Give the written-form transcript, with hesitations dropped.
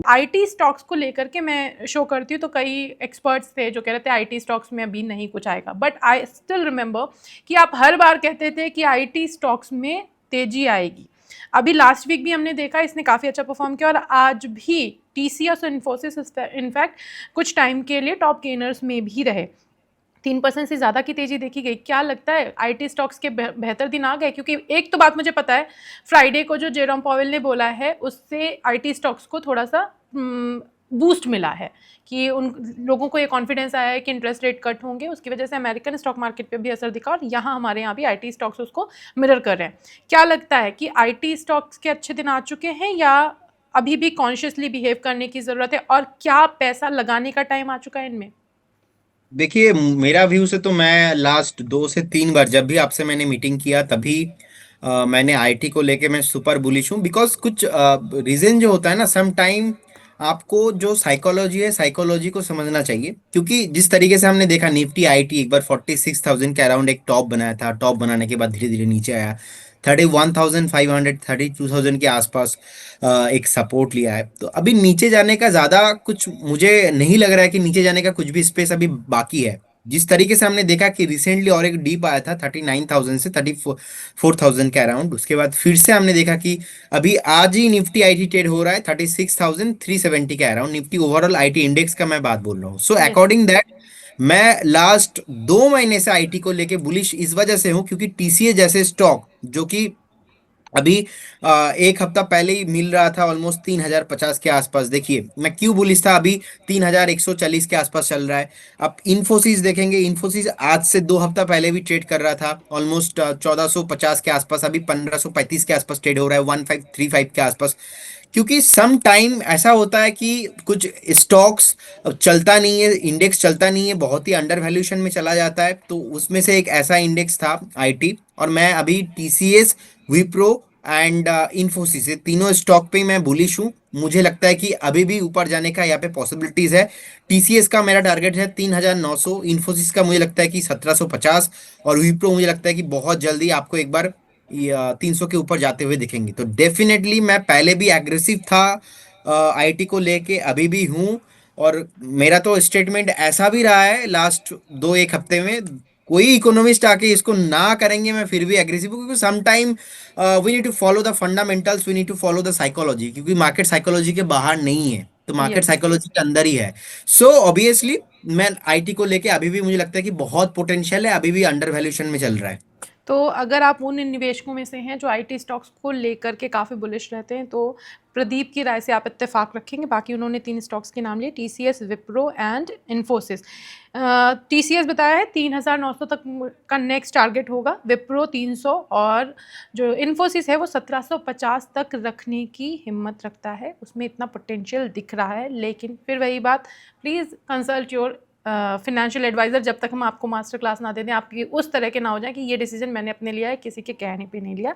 IT stocks को लेकर के मैं शो करती हूँ तो कई एक्सपर्ट्स थे जो कह रहे थे आईटी स्टॉक्स में अभी नहीं कुछ आएगा, बट आई स्टिल रिमेंबर कि आप हर बार कहते थे कि आईटी स्टॉक्स में तेजी आएगी। अभी लास्ट वीक भी हमने देखा इसने काफ़ी अच्छा परफॉर्म किया और आज भी टीसीएस और इन्फोसिस इनफैक्ट कुछ टाइम के लिए टॉप गेनर्स में भी रहे। 3% से ज़्यादा की तेजी देखी गई। क्या लगता है आईटी स्टॉक्स के बेहतर दिन आ गए? क्योंकि एक तो बात मुझे पता है, फ्राइडे को जो जेरोम पॉवेल ने बोला है उससे आईटी स्टॉक्स को थोड़ा सा बूस्ट मिला है कि उन लोगों को ये कॉन्फिडेंस आया है कि इंटरेस्ट रेट कट होंगे, उसकी वजह से अमेरिकन स्टॉक मार्केट पे भी असर दिखा और यहाँ हमारे यहाँ भी आईटी स्टॉक्स उसको मिरर कर रहे हैं। क्या लगता है कि आईटी स्टॉक्स के अच्छे दिन आ चुके हैं या अभी भी कॉन्शियसली बिहेव करने की ज़रूरत है, और क्या पैसा लगाने का टाइम आ चुका है इनमें? देखिए, मेरा व्यू से तो मैं लास्ट 2 से 3 बार जब भी आपसे मैंने मीटिंग किया तभी मैंने आईटी को लेके मैं सुपर बुलिश हूँ। बिकॉज कुछ रीजन जो होता है ना, सम टाइम आपको जो साइकोलॉजी है, साइकोलॉजी को समझना चाहिए। क्योंकि जिस तरीके से हमने देखा, निफ्टी आईटी एक बार 46,000 के अराउंड एक टॉप बनाया था, टॉप बनाने के बाद धीरे धीरे नीचे आया, 31,500 32,000 के आसपास एक सपोर्ट लिया है। तो अभी नीचे जाने का ज्यादा कुछ मुझे नहीं लग रहा है कि नीचे जाने का कुछ भी स्पेस अभी बाकी है। जिस तरीके से हमने देखा कि रिसेंटली और एक डीप आया था 39,000 से 34,000 के अराउंड, उसके बाद फिर से हमने देखा कि अभी आज ही निफ्टी आईटी ट्रेड हो रहा है 36,370 के around. Nifty overall IT index का मैं बात बोल रहा हूँ। So yes. अकॉर्डिंग दैट मैं लास्ट 2 महीने से आईटी को लेके बुलिश इस वजह से हूँ क्योंकि टीसीए जैसे स्टॉक जो कि अभी एक हफ्ता पहले ही मिल रहा था ऑलमोस्ट 3,050 के आसपास। देखिए मैं क्यों बुलिश था, अभी 3,140 के आसपास चल रहा है। अब इन्फोसिस देखेंगे, इन्फोसिस आज से 2 हफ्ता पहले भी ट्रेड कर रहा था ऑलमोस्ट 1,450 के आसपास, अभी 1,535 के आसपास ट्रेड हो रहा है, 1,535 के आसपास। क्योंकि सम टाइम ऐसा होता है कि कुछ स्टॉक्स चलता नहीं है, इंडेक्स चलता नहीं है, बहुत ही अंडर वैल्यूएशन में चला जाता है। तो उसमें से एक ऐसा इंडेक्स था आईटी, और मैं अभी टीसीएस, विप्रो एंड इन्फोसिस, ये तीनों स्टॉक पे मैं बुलिश हूँ। मुझे लगता है कि अभी भी ऊपर जाने का यहाँ पे पॉसिबिलिटीज है। टीसीएस का मेरा टारगेट है 3,900, इन्फोसिस का मुझे लगता है कि 1,750, और विप्रो मुझे लगता है कि बहुत जल्दी आपको एक बार 300 के ऊपर जाते हुए दिखेंगे। तो डेफिनेटली मैं पहले भी एग्रेसिव था आईटी को लेके, अभी भी हूँ। और मेरा तो स्टेटमेंट ऐसा भी रहा है लास्ट 2 1 हफ्ते में, कोई इकोनॉमिस्ट आके इसको ना करेंगे मैं फिर भी एग्रेसिव हूँ। क्योंकि some time we need to follow the fundamentals, we need to follow the psychology, क्योंकि मार्केट साइकोलॉजी के बाहर नहीं है, तो मार्केट यस। साइकोलॉजी के अंदर ही है। सो ऑब्वियसली मैं आईटी को लेके अभी भी मुझे लगता है कि बहुत पोटेंशियल है, अभी भी अंडर वैल्यूएशन में चल रहा है। तो अगर आप उन निवेशकों में से हैं जो आईटी स्टॉक्स को लेकर के काफ़ी बुलिश रहते हैं, तो प्रदीप की राय से आप इत्तेफाक रखेंगे? बाकी उन्होंने 3 स्टॉक्स के नाम लिए, TCS, Wipro and Infosys. TCS बताया है 3,900 तक का नेक्स्ट टारगेट होगा, विप्रो 300, और जो इन्फोसिस है वो 1,750 तक रखने की हिम्मत रखता है। उसमें इतना पोटेंशियल दिख रहा है, लेकिन फिर वही बात, please consult your financial adviser. जब तक हम आपको मास्टर क्लास ना दे दें, आपकी उस तरह के ना हो जाए कि ये डिसीजन मैंने अपने लिया है, किसी के कहने पे नहीं लिया।